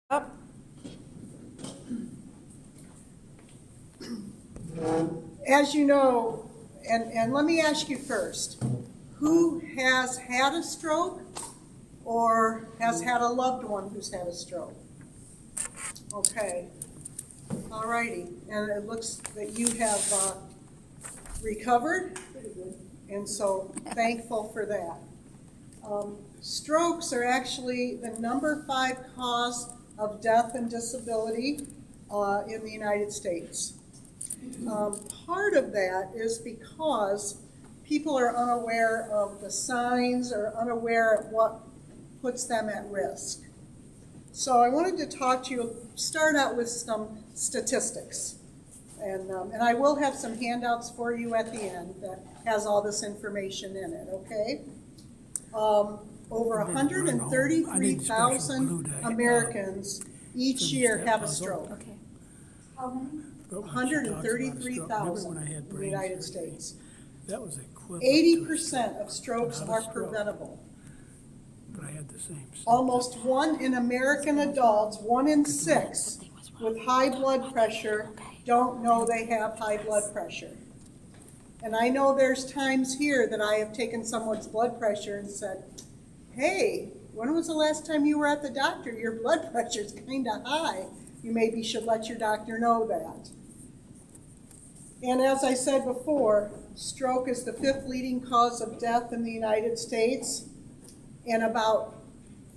Up. As you know, and let me ask you first, who has had a stroke or has had a loved one who's had a stroke? Okay, all righty, and it looks that you have recovered, and so thankful for that. Strokes are actually the number 5 cause of death and disability in the United States. Part of that is because people are unaware of the signs or unaware of what puts them at risk. So I wanted to talk to you, start out with some statistics. And I will have some handouts for you at the end that has all this information in it, okay? Over 133,000 Americans each year have a stroke. Okay. How many? 133,000 in the United States. That was equivalent. 80% of strokes are preventable. But I had the same. Almost 1 in American adults, 1 in 6 with high blood pressure don't know they have high blood pressure. And I know there's times here that I have taken someone's blood pressure and said, hey, when was the last time you were at the doctor? Your blood pressure's kind of high. You maybe should let your doctor know that. And as I said before, stroke is the 5th leading cause of death in the United States, and about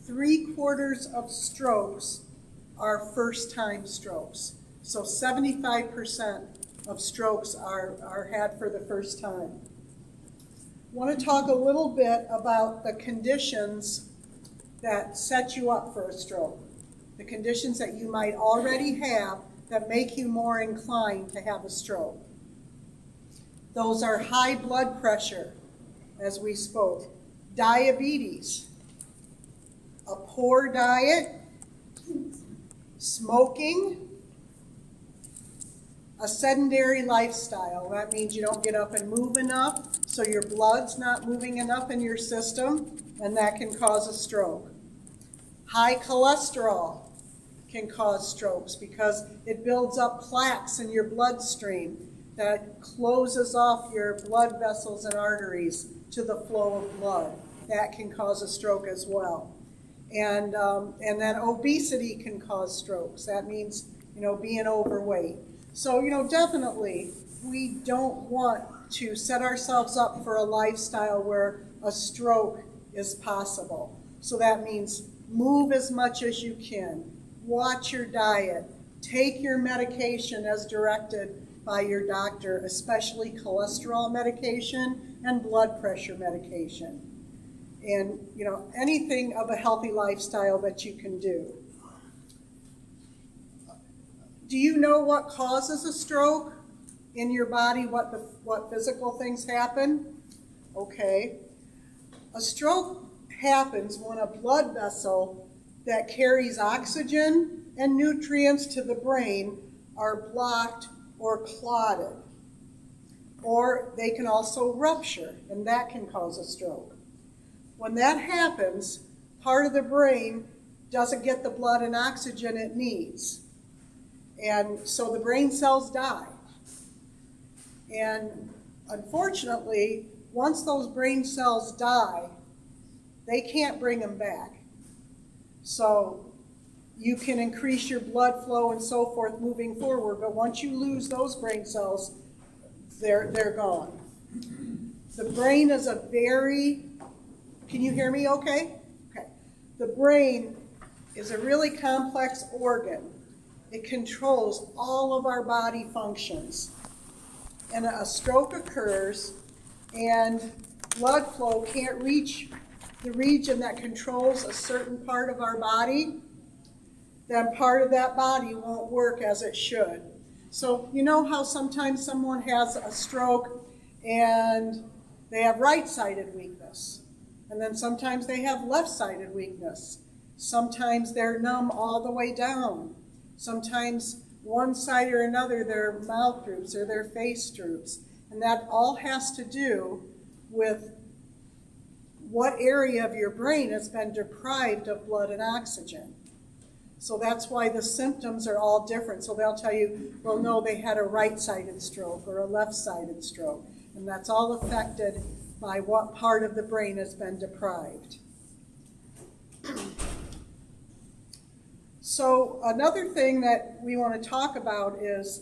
3/4 of strokes are first-time strokes. So 75% of strokes are had for the first time. I want to talk a little bit about the conditions that set you up for a stroke, the conditions that you might already have that make you more inclined to have a stroke. Those are high blood pressure, as we spoke, diabetes, a poor diet, smoking, a sedentary lifestyle. That means you don't get up and move enough, so your blood's not moving enough in your system, and that can cause a stroke. High cholesterol can cause strokes because it builds up plaques in your bloodstream that closes off your blood vessels and arteries to the flow of blood. That can cause a stroke as well. And then obesity can cause strokes. That means, being overweight. So, definitely we don't want to set ourselves up for a lifestyle where a stroke is possible. So that means move as much as you can, watch your diet, take your medication as directed by your doctor, especially cholesterol medication and blood pressure medication. And, anything of a healthy lifestyle that you can do. Do you know what causes a stroke in your body? What physical things happen? Okay. A stroke happens when a blood vessel that carries oxygen and nutrients to the brain are blocked or clotted. Or they can also rupture, and that can cause a stroke. When that happens, part of the brain doesn't get the blood and oxygen it needs. And so the brain cells die. And unfortunately, once those brain cells die, they can't bring them back. So you can increase your blood flow and so forth moving forward, but once you lose those brain cells, they're gone. The brain is can you hear me okay? Okay. The brain is a really complex organ. It controls all of our body functions. And a stroke occurs and blood flow can't reach the region that controls a certain part of our body, then part of that body won't work as it should. So you know how sometimes someone has a stroke and they have right-sided weakness, and then sometimes they have left-sided weakness. Sometimes they're numb all the way down. Sometimes one side or another, their mouth droops or their face droops. And that all has to do with what area of your brain has been deprived of blood and oxygen. So that's why the symptoms are all different. So they'll tell you, well, no, they had a right-sided stroke or a left-sided stroke. And that's all affected by what part of the brain has been deprived. So another thing that we want to talk about is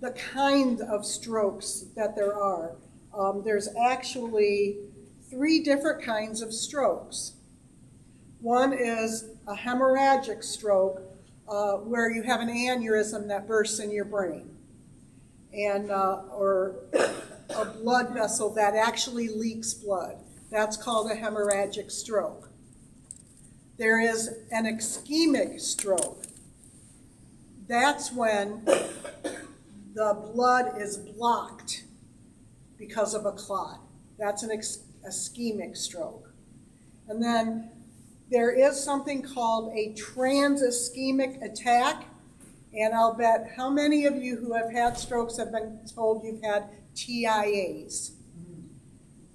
the kind of strokes that there are. There's actually 3 different kinds of strokes. One is a hemorrhagic stroke, where you have an aneurysm that bursts in your brain, and or a blood vessel that actually leaks blood. That's called a hemorrhagic stroke. There is an ischemic stroke. That's when the blood is blocked because of a clot. That's an ischemic stroke. And then there is something called a trans-ischemic attack, and I'll bet how many of you who have had strokes have been told you've had TIAs.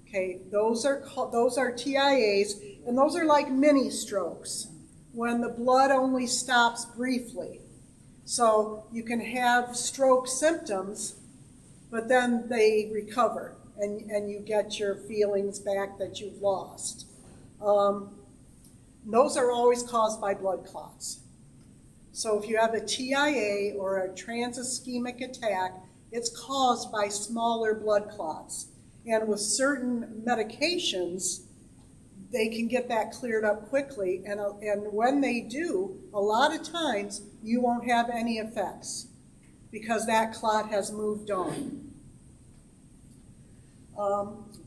Okay, those are TIAs, and those are like mini strokes when the blood only stops briefly. So you can have stroke symptoms, but then they recover, and you get your feelings back that you've lost. Those are always caused by blood clots. So if you have a TIA or a trans-ischemic attack, it's caused by smaller blood clots. And with certain medications, they can get that cleared up quickly. And when they do, a lot of times, you won't have any effects because that clot has moved on.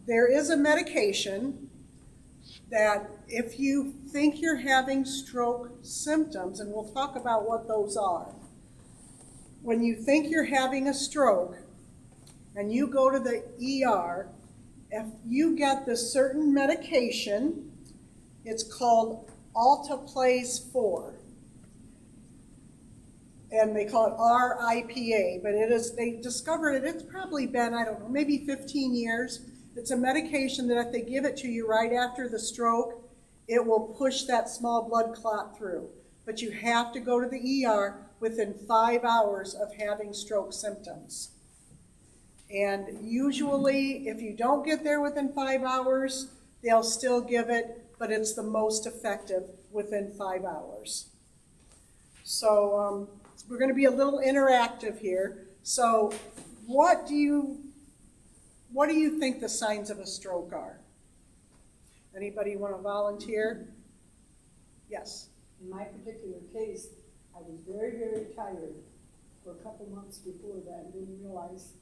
There is a medication that if you think you're having stroke symptoms, and we'll talk about what those are, when you think you're having a stroke and you go to the ER, if you get this certain medication, it's called Alteplase 4. And they call it RIPA, but they discovered it, it's probably been, I don't know, maybe 15 years. It's a medication that if they give it to you right after the stroke, it will push that small blood clot through. But you have to go to the ER within 5 hours of having stroke symptoms. And usually, if you don't get there within 5 hours, they'll still give it, but it's the most effective within 5 hours. So we're going to be a little interactive here. So what do you think the signs of a stroke are? Anybody want to volunteer? Yes. In my particular case, I was very, very tired for a couple months before that and didn't realize,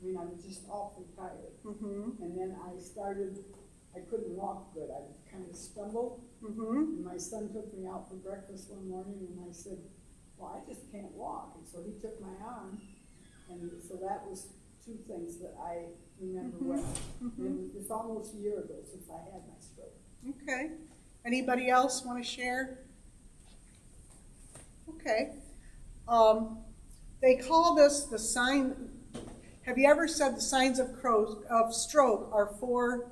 I was just awfully tired. Mm-hmm. And then I couldn't walk good. I kind of stumbled. Mm-hmm. And my son took me out for breakfast one morning and I said, well, I just can't walk. And so he took my arm. And so that was 2 things that I remember well. And it's almost a year ago since I had my stroke. Okay. Anybody else want to share? Okay. They call this the sign. Have you ever said the signs of stroke are 4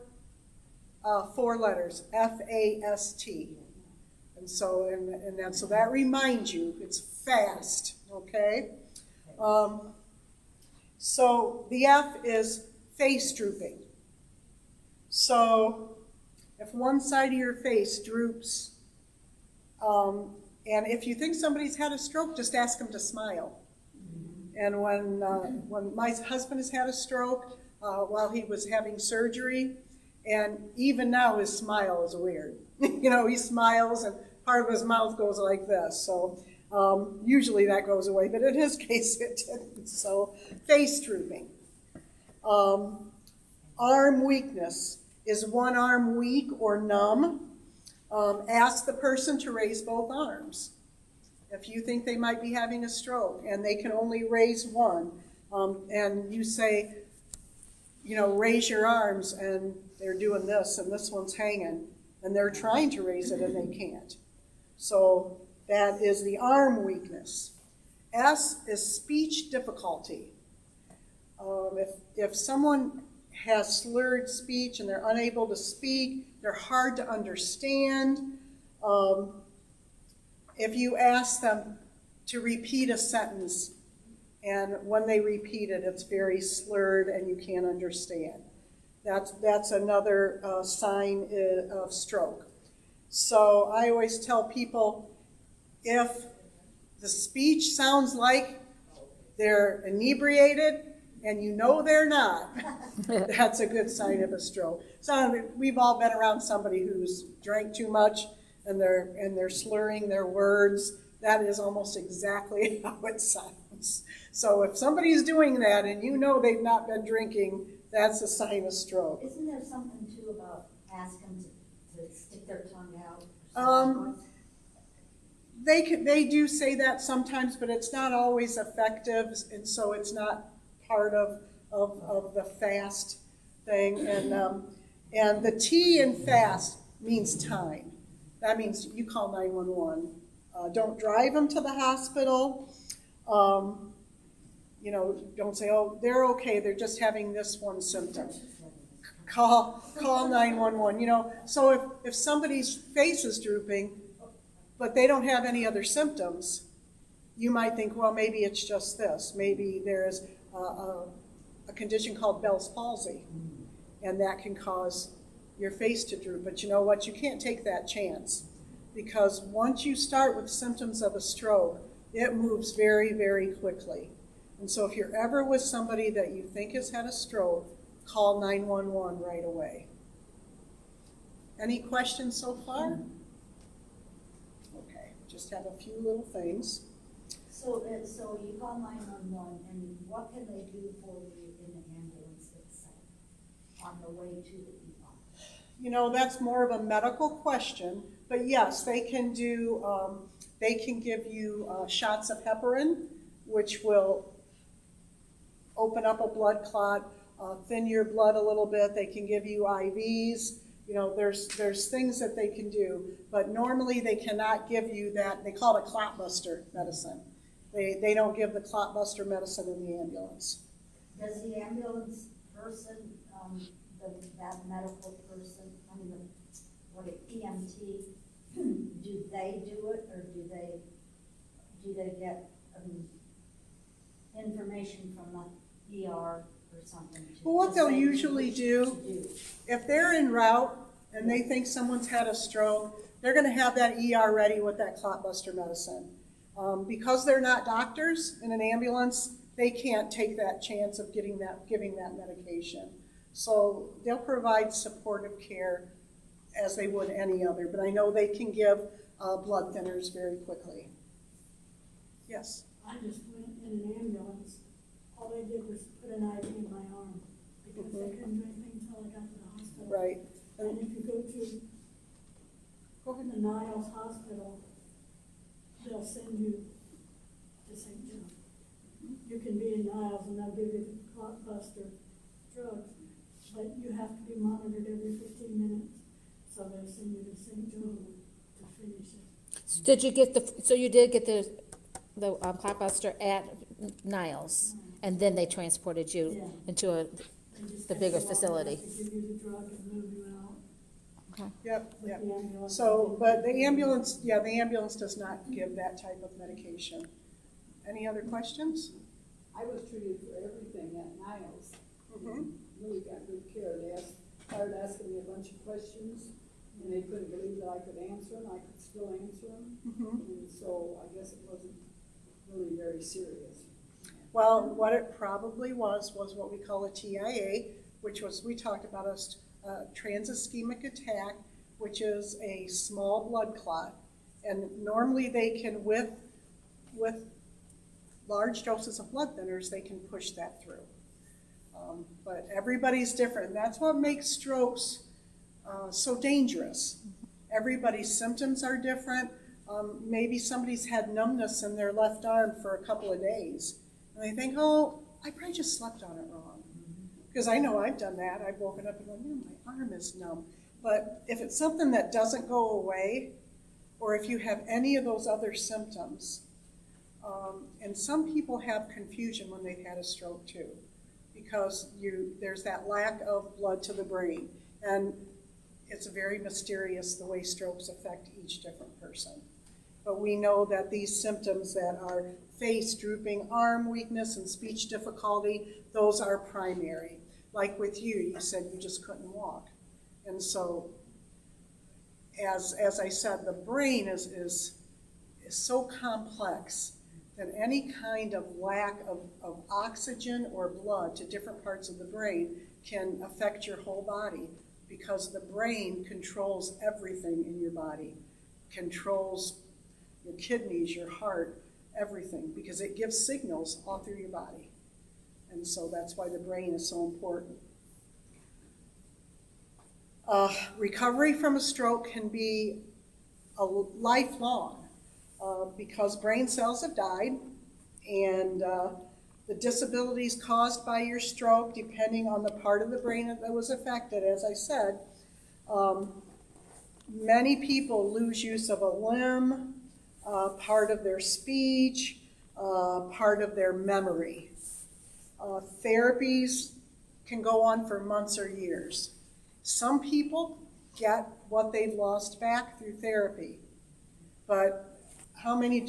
letters, FAST? And so so that reminds you, it's fast, okay? So the F is face drooping. So if one side of your face droops, and if you think somebody's had a stroke, just ask them to smile. And when my husband has had a stroke while he was having surgery, and even now his smile is weird. He smiles and part of his mouth goes like this. So usually that goes away, but in his case it didn't. So face drooping. Arm weakness. Is one arm weak or numb? Ask the person to raise both arms. If you think they might be having a stroke and they can only raise one, and you say, raise your arms, and they're doing this and this one's hanging, and they're trying to raise it and they can't. So that is the arm weakness. S is speech difficulty. If someone has slurred speech and they're unable to speak, they're hard to understand, if you ask them to repeat a sentence, and when they repeat it, it's very slurred and you can't understand. That's another sign of stroke. So I always tell people, if the speech sounds like they're inebriated and you know they're not, that's a good sign of a stroke. So we've all been around somebody who's drank too much and they're slurring their words. That is almost exactly how it sounds. So if somebody's doing that and you know they've not been drinking, that's a sign of stroke. Isn't there something too about asking to stick their tongue out? They do say that sometimes, but it's not always effective, and so it's not part of the fast thing. And the T in fast means time. That means you call 911. Don't drive them to the hospital. Don't say, oh, they're okay, they're just having this one symptom. Call 911. So if somebody's face is drooping, but they don't have any other symptoms, you might think, well, maybe it's just this. Maybe there's a condition called Bell's palsy, and that can cause your face to droop. But you know what? You can't take that chance, because once you start with symptoms of a stroke, it moves very, very quickly. And so if you're ever with somebody that you think has had a stroke, call 911 right away. Any questions so far? Okay, just have a few little things. So you call 911, and what can they do for you in the ambulance itself on the way to the ER? That's more of a medical question, but yes, they can do, they can give you shots of heparin, which will open up a blood clot, thin your blood a little bit. They can give you IVs. There's things that they can do, but normally they cannot give you that. They call it a clot buster medicine. They don't give the clot buster medicine in the ambulance. Does the ambulance person, that medical person, EMT, do they do it, or do they get information from the ER or something? Well, what they'll usually do, if they're en route and they think someone's had a stroke, they're going to have that ER ready with that clot buster medicine. Because they're not doctors in an ambulance, they can't take that chance of giving that medication. So they'll provide supportive care as they would any other, but I know they can give blood thinners very quickly. Yes? I just went in an ambulance. All they did was put an IV in my arm because they couldn't do anything until I got to the hospital. Right. And if you go to the Niles Hospital, they'll send you to St. John. You can be in Niles and they'll give you the clot buster drugs, but you have to be monitored every 15 minutes. So they'll send you to St. John to finish it. So you did get the clot buster at Niles, and then they transported you Yeah. into They just the have bigger to walk facility. out to give you the drug and move you out. Yep, with yep. the ambulance. So, but the ambulance does not give that type of medication. Any other questions? I was treated for everything at Niles. Mhm. Really got good care. They started asking me a bunch of questions, and they couldn't believe that I could answer them. I could still answer them. Mhm. And so I guess it wasn't really very serious. Well, what it probably was what we call a TIA, which was, we talked about a trans-ischemic attack, which is a small blood clot. And normally they can, with large doses of blood thinners, they can push that through. But everybody's different. And that's what makes strokes so dangerous. Everybody's symptoms are different. Maybe somebody's had numbness in their left arm for a couple of days. And they think, oh, I probably just slept on it wrong. Because I know I've done that. I've woken up and gone, man, my arm is numb. But if it's something that doesn't go away, or if you have any of those other symptoms, and some people have confusion when they've had a stroke too, because there's that lack of blood to the brain. And it's very mysterious the way strokes affect each different person. but we know that these symptoms that are face drooping, arm weakness, and speech difficulty, those are primary. Like with you, you said you just couldn't walk. And so, as I said, the brain is so complex that any kind of lack of oxygen or blood to different parts of the brain can affect your whole body, because the brain controls everything in your body, controls your kidneys, your heart, everything, because it gives signals all through your body. And so that's why the brain is so important. Recovery from a stroke can be a lifelong, because brain cells have died, and the disabilities caused by your stroke, depending on the part of the brain that was affected, as I said, many people lose use of a limb, part of their speech, part of their memory. Therapies can go on for months or years. Some people get what they've lost back through therapy, but how many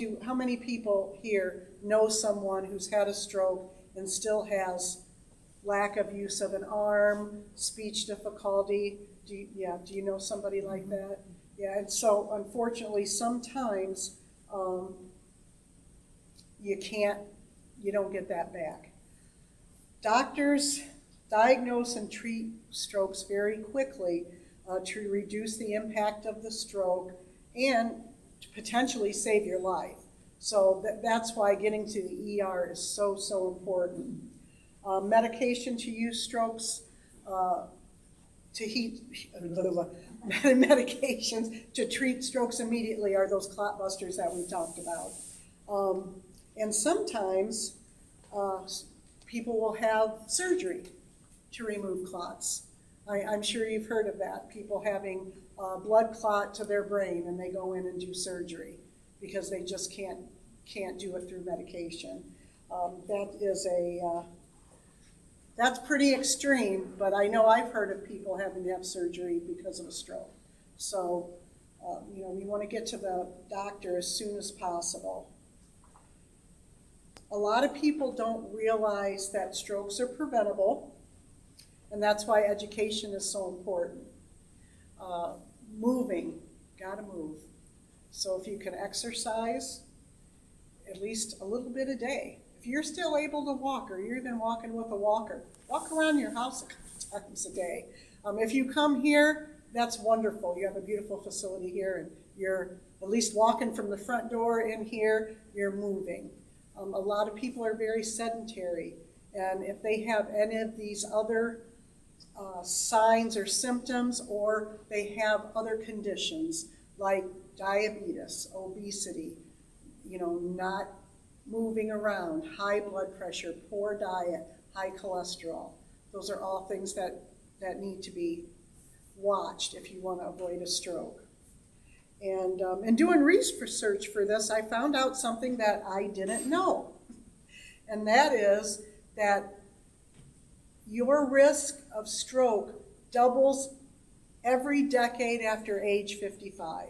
people here know someone who's had a stroke and still has lack of use of an arm, speech difficulty? Do you know somebody like that? Yeah, and so unfortunately sometimes you don't get that back. Doctors diagnose and treat strokes very quickly to reduce the impact of the stroke and to potentially save your life. So that's why getting to the ER is so, so important. Medication to use strokes, medications to treat strokes immediately are those clot busters that we talked about. And sometimes people will have surgery to remove clots. I'm sure you've heard of that, people having blood clot to their brain and they go in and do surgery because they just can't do it through medication. That's pretty extreme, but I know I've heard of people having to have surgery because of a stroke. So, we want to get to the doctor as soon as possible. A lot of people don't realize that strokes are preventable, and that's why education is so important. Moving, gotta move. So if you can exercise at least a little bit a day, if you're still able to walk, or you're even walking with a walker, walk around your house a couple times a day. If you come here, that's wonderful. You have a beautiful facility here, and you're at least walking from the front door in here, you're moving. A lot of people are very sedentary, and if they have any of these other signs or symptoms, or they have other conditions like diabetes, obesity, not moving around, high blood pressure, poor diet, high cholesterol. Those are all things that need to be watched if you want to avoid a stroke. And doing research for this, I found out something that I didn't know. And that is that your risk of stroke doubles every decade after age 55.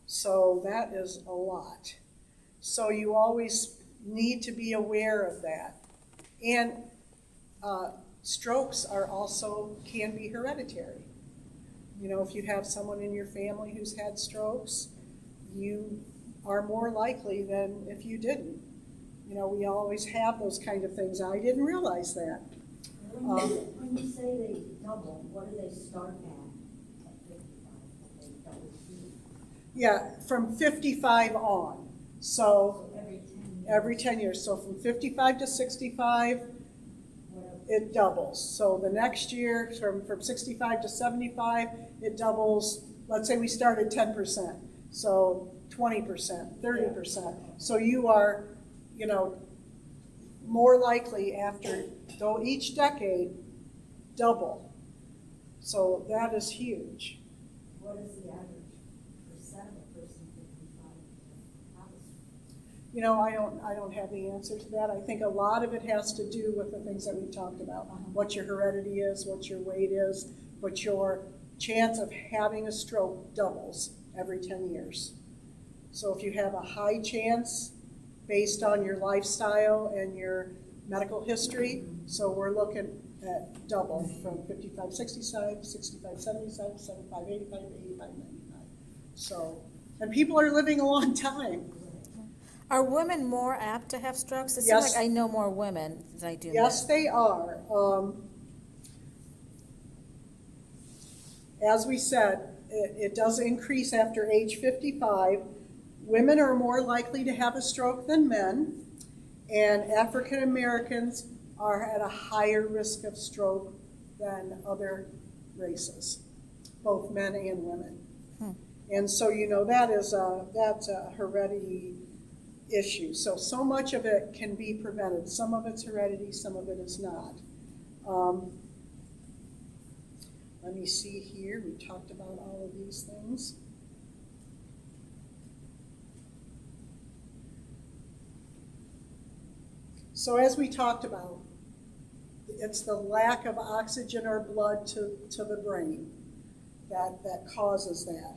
So that is a lot. So you always need to be aware of that. And strokes can be hereditary. If you have someone in your family who's had strokes, you are more likely than if you didn't. We always have those kind of things. I didn't realize that. When you say they double, what do they start at 55? They double two? Yeah, from 55 on. So Every 10 years? every 10 years. So from 55 to 65, it doubles. So the next year, from 65 to 75, it doubles. Let's say we start at 10%. So 20%, 30%. So you are, more likely after, though each decade, double. So that is huge. What is the average percent of a person 55? I don't have the answer to that. I think a lot of it has to do with the things that we talked about. What your heredity is, what your weight is, what your chance of having a stroke doubles every 10 years. So if you have a high chance based on your lifestyle and your medical history, so we're looking at double from 55, 65, 65, 75, 75, 85, 85, 95. So, and people are living a long time. Are women more apt to have strokes? It Yes. seems like I know more women than I do men. Yes, they are. As we said, it does increase after age 55. Women are more likely to have a stroke than men, and African Americans are at a higher risk of stroke than other races, both men and women. And so, you know, that's a heredity issue. So much of it can be prevented. Some of it's heredity, some of it is not. Let me see here. We talked about all of these things. So as we talked about, it's the lack of oxygen or blood to the brain that causes that.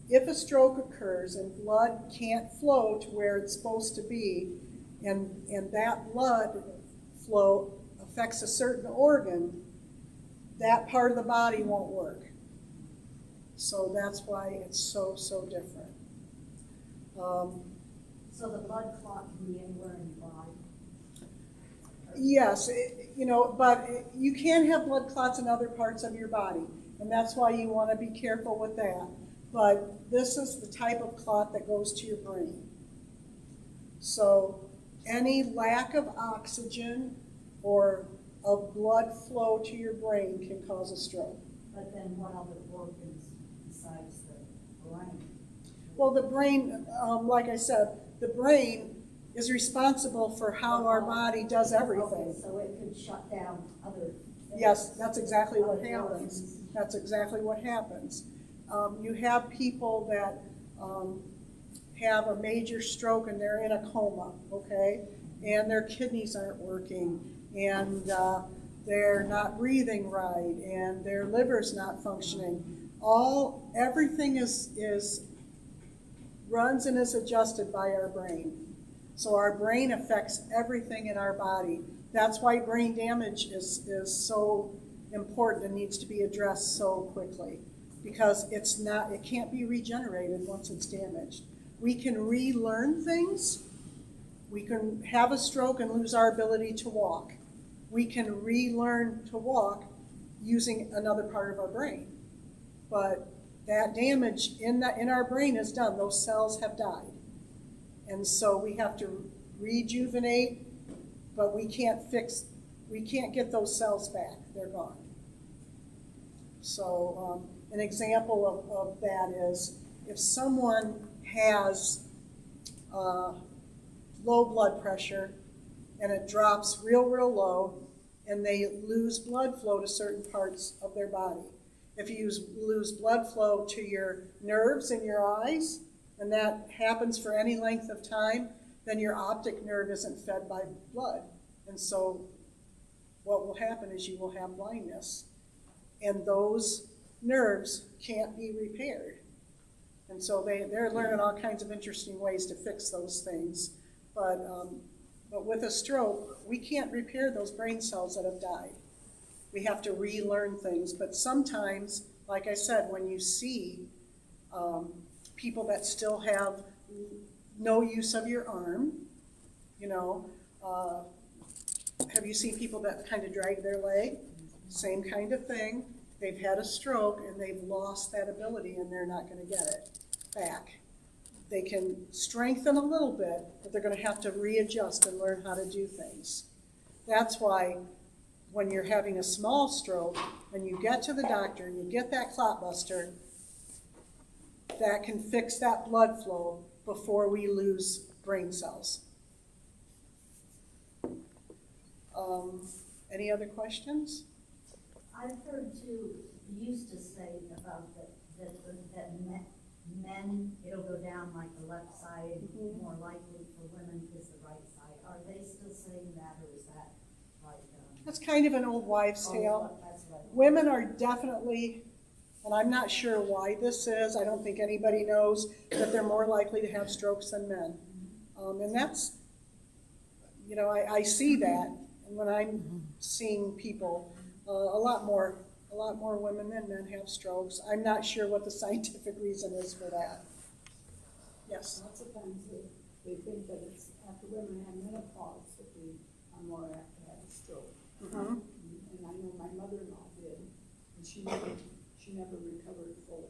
If a stroke occurs and blood can't flow to where it's supposed to be, and that blood flow affects a certain organ, that part of the body won't work. So that's why it's so different. So the blood clot can be anywhere in the body? Yes, but you can have blood clots in other parts of your body, and that's why you want to be careful with that. But this is the type of clot that goes to your brain. So any lack of oxygen or of blood flow to your brain can cause a stroke. But then what other organs besides the brain? Well, the brain, like I said, the brain is responsible for how our body does everything. Okay, so it could shut down other things. Yes, that's exactly what Other happens. organs. That's exactly what happens. You have people that have a major stroke and they're in a coma, okay? And their kidneys aren't working, and they're not breathing right, and their liver's not functioning. Everything runs and is adjusted by our brain. So our brain affects everything in our body. That's why brain damage is so important and needs to be addressed so quickly, because it can't be regenerated once it's damaged. We can relearn things. We can have a stroke and lose our ability to walk. We can relearn to walk using another part of our brain. But that damage in our brain is done. Those cells have died. And so we have to rejuvenate, but we can't get those cells back. They're gone. So an example of that is if someone has low blood pressure and it drops real low and they lose blood flow to certain parts of their body. If you lose blood flow to your nerves in your eyes, and that happens for any length of time, then your optic nerve isn't fed by blood. And so what will happen is you will have blindness. And those nerves can't be repaired. And so they're learning all kinds of interesting ways to fix those things. But with a stroke, we can't repair those brain cells that have died. We have to relearn things. But sometimes, like I said, when you see people that still have no use of your arm, have you seen people that kind of drag their leg? Same kind of thing. They've had a stroke and they've lost that ability and they're not going to get it back. They can strengthen a little bit, but they're going to have to readjust and learn how to do things. That's why when you're having a small stroke and you get to the doctor and you get that clot buster, that can fix that blood flow before we lose brain cells. Any other questions? I've heard too, you used to say about that men, it'll go down like the left side, more likely for women is the right side. Are they still saying that, or is that like? That's kind of an old wives' tale. That's right. Women are definitely And I'm not sure why this is. I don't think anybody knows that they're more likely to have strokes than men. And that's, you know, I see that. And when I'm seeing people, a lot more women than men have strokes. I'm not sure what the scientific reason is for that. Yes. Lots of times they think that it's after women have menopause that they are more apt to have a stroke. Mhm. And I know my mother-in-law did, and she never recovered fully.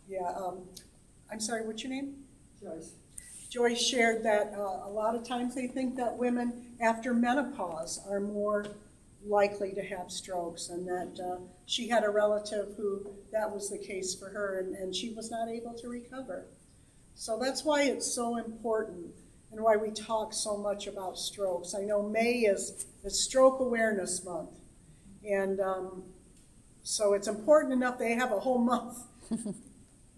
Yeah, I'm sorry, what's your name? Joyce. Joyce shared that a lot of times they think that women after menopause are more likely to have strokes, and that she had a relative who that was the case for her, and she was not able to recover. So that's why it's so important and why we talk so much about strokes. I know May is Stroke Awareness Month, and so it's important enough they have a whole month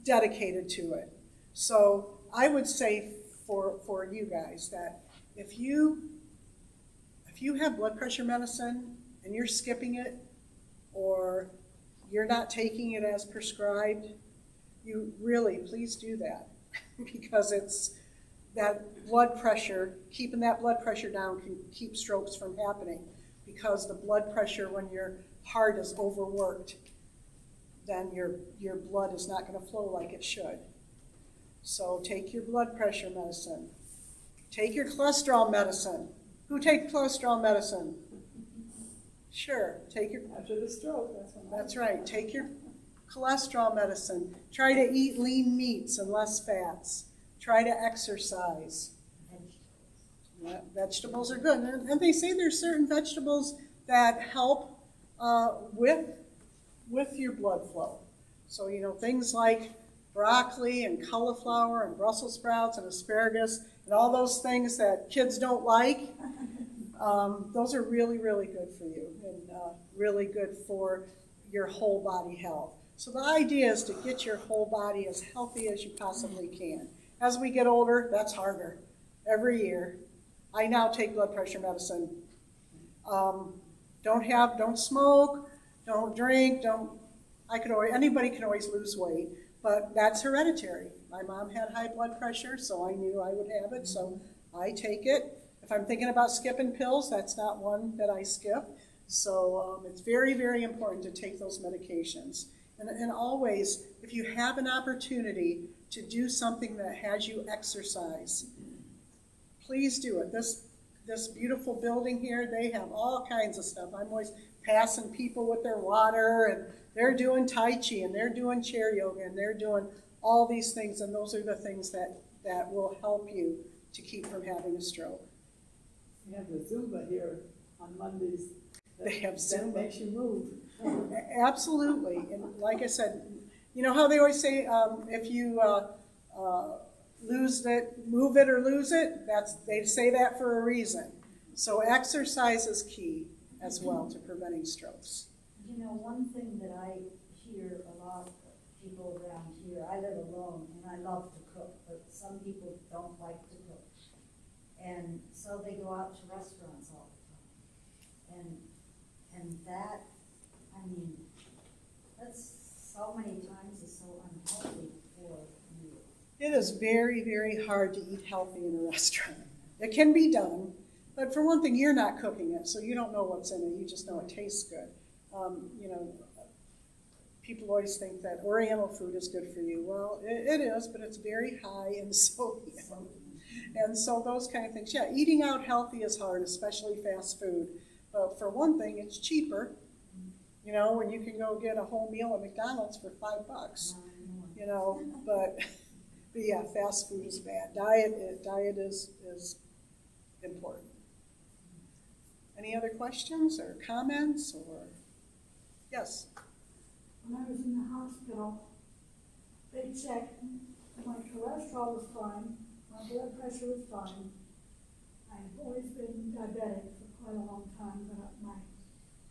dedicated to it. So I would say for you guys that if you have blood pressure medicine and you're skipping it, or you're not taking it as prescribed, you really, please do that. Because it's that blood pressure, keeping that blood pressure down can keep strokes from happening. Because the blood pressure, when your heart is overworked, then your blood is not going to flow like it should. So take your blood pressure medicine. Take your cholesterol medicine. Who takes cholesterol medicine? Sure, take your, After the stroke, that's right, take your cholesterol medicine. Try to eat lean meats and less fats. Try to exercise. Yeah, vegetables are good. And they say there's certain vegetables that help with your blood flow. So, you know, things like broccoli and cauliflower and Brussels sprouts and asparagus and all those things that kids don't like, those are really, really good for you and really good for your whole body health. So the idea is to get your whole body as healthy as you possibly can. As we get older, that's harder. Every year. I now take blood pressure medicine. Don't smoke, don't drink, anybody can always lose weight, but that's hereditary. My mom had high blood pressure, so I knew I would have it, so I take it. If I'm thinking about skipping pills, that's not one that I skip. So it's very, very important to take those medications. And always, if you have an opportunity to do something that has you exercise, please do it. This beautiful building here, they have all kinds of stuff. I'm always passing people with their water, and they're doing Tai Chi, and they're doing chair yoga, and they're doing all these things, and those are the things that will help you to keep from having a stroke. We have the Zumba here on Mondays. They have Zumba. That makes you move. Absolutely, and like I said, you know how they always say, if you lose it, move it or lose it, they say that for a reason. So exercise is key as well to preventing strokes. You know, one thing that I hear a lot of people around here, I live alone and I love to cook, but some people don't like to cook. And so they go out to restaurants all the time. And that, I mean, that's so many times is so unhealthy for you. It is very, very hard to eat healthy in a restaurant. It can be done, but for one thing, you're not cooking it, so you don't know what's in it. You just know it tastes good. You know, people always think that Oriental food is good for you. Well, it is, but it's very high in sodium. And so those kind of things. Yeah, eating out healthy is hard, especially fast food. But for one thing, it's cheaper. You know, when you can go get a whole meal at McDonald's for $5. You know, but yeah, fast food is bad. Diet is important. Any other questions or comments or? Yes. When I was in the hospital, they checked, my cholesterol was fine, my blood pressure was fine. I've always been diabetic for quite a long time, but my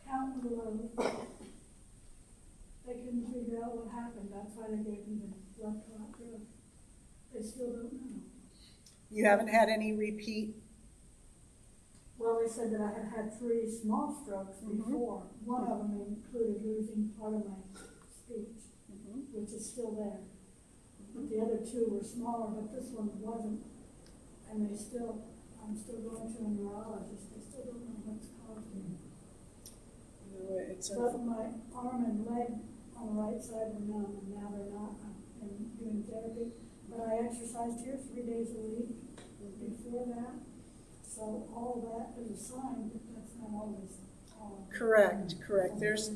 count was low. They couldn't figure out what happened, that's why they gave me the blood clot drug. They still don't know. You haven't had any repeat Well, they said that I had had 3 small strokes before. One of them included losing part of my speech, which is still there. But the other 2 were smaller, but this one wasn't. And I'm still going to a neurologist. They still don't know what's causing it. But my arm and leg on the right side were numb, and now they're not. I'm doing therapy. But I exercised here 3 days a week before that. So all that is a sign, but that's not always all. Correct. There's,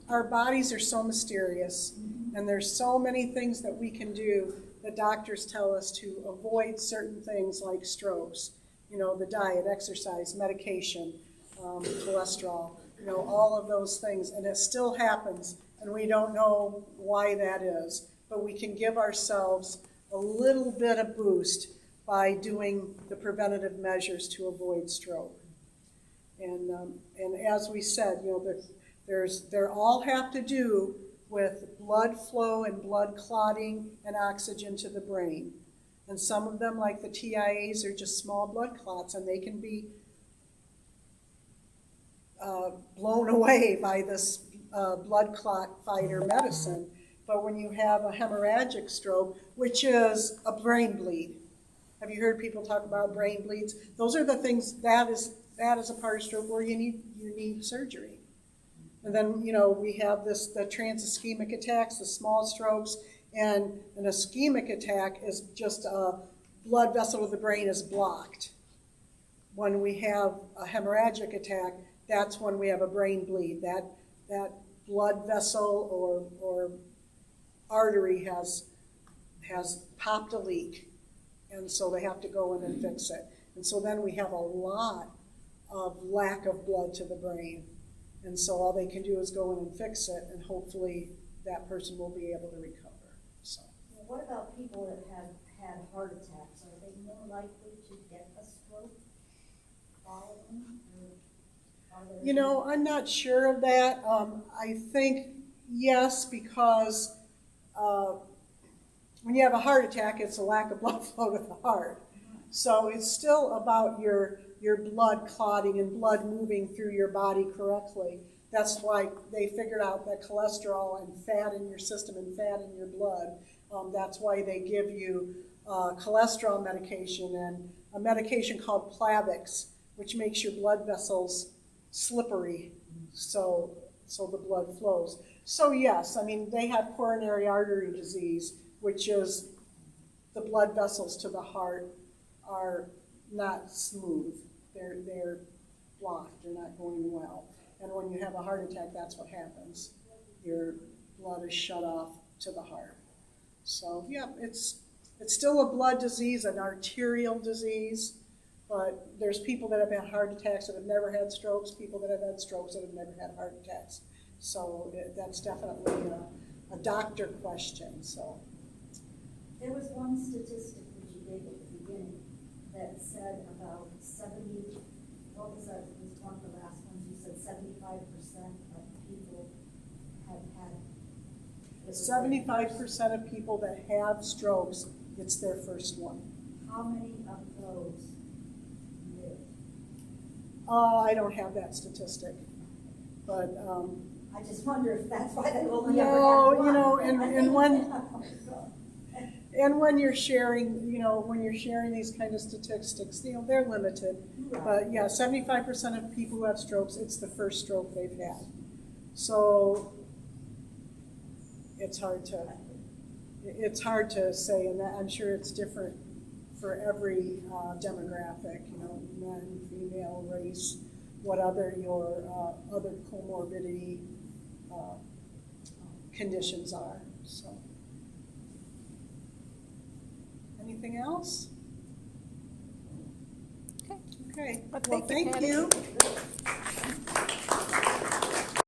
our bodies are so mysterious, and there's so many things that we can do. The doctors tell us to avoid certain things like strokes, the diet, exercise, medication, cholesterol, all of those things, and it still happens, and we don't know why that is, but we can give ourselves a little bit of boost by doing the preventative measures to avoid stroke. And as we said, they all have to do with blood flow and blood clotting and oxygen to the brain. And some of them, like the TIAs, are just small blood clots, and they can be blown away by this blood clot fighter medicine. But when you have a hemorrhagic stroke, which is a brain bleed, have you heard people talk about brain bleeds? Those are the things, that is a part of stroke where you need surgery. And then, we have the transischemic attacks, the small strokes, and an ischemic attack is just a blood vessel of the brain is blocked. When we have a hemorrhagic attack, that's when we have a brain bleed. That blood vessel or artery has popped a leak, and so they have to go in and fix it. And so then we have a lot of lack of blood to the brain. And so all they can do is go in and fix it, and hopefully that person will be able to recover. So. Well, what about people that have had heart attacks? Are they more likely to get a stroke following? I'm not sure of that. I think yes, because when you have a heart attack, it's a lack of blood flow to the heart. So it's still about your blood clotting and blood moving through your body correctly. That's why they figured out that cholesterol and fat in your system and fat in your blood, that's why they give you cholesterol medication and a medication called Plavix, which makes your blood vessels slippery so the blood flows. So yes, they have coronary artery disease, which is the blood vessels to the heart are not smooth. They're blocked, they're not going well. And when you have a heart attack, that's what happens. Your blood is shut off to the heart. So yeah, it's still a blood disease, an arterial disease, but there's people that have had heart attacks that have never had strokes, people that have had strokes that have never had heart attacks. So that's definitely a doctor question. So there was one statistic that you gave at the beginning that said about 70, what was that, it was one of the last ones, you said 75% of people have had. 75% of people that have strokes, it's their first one. How many of those live? I don't have that statistic, but I just wonder if that's why they only no, ever had one. And when you're sharing, when you're sharing these kind of statistics, they're limited. Right. But yeah, 75% of people who have strokes, it's the first stroke they've had. So it's hard to say, and I'm sure it's different for every demographic, men, female, race, what other your other comorbidity conditions are. So. Anything else? Okay. Okay. Well, Well, thank you, thank Patty. you.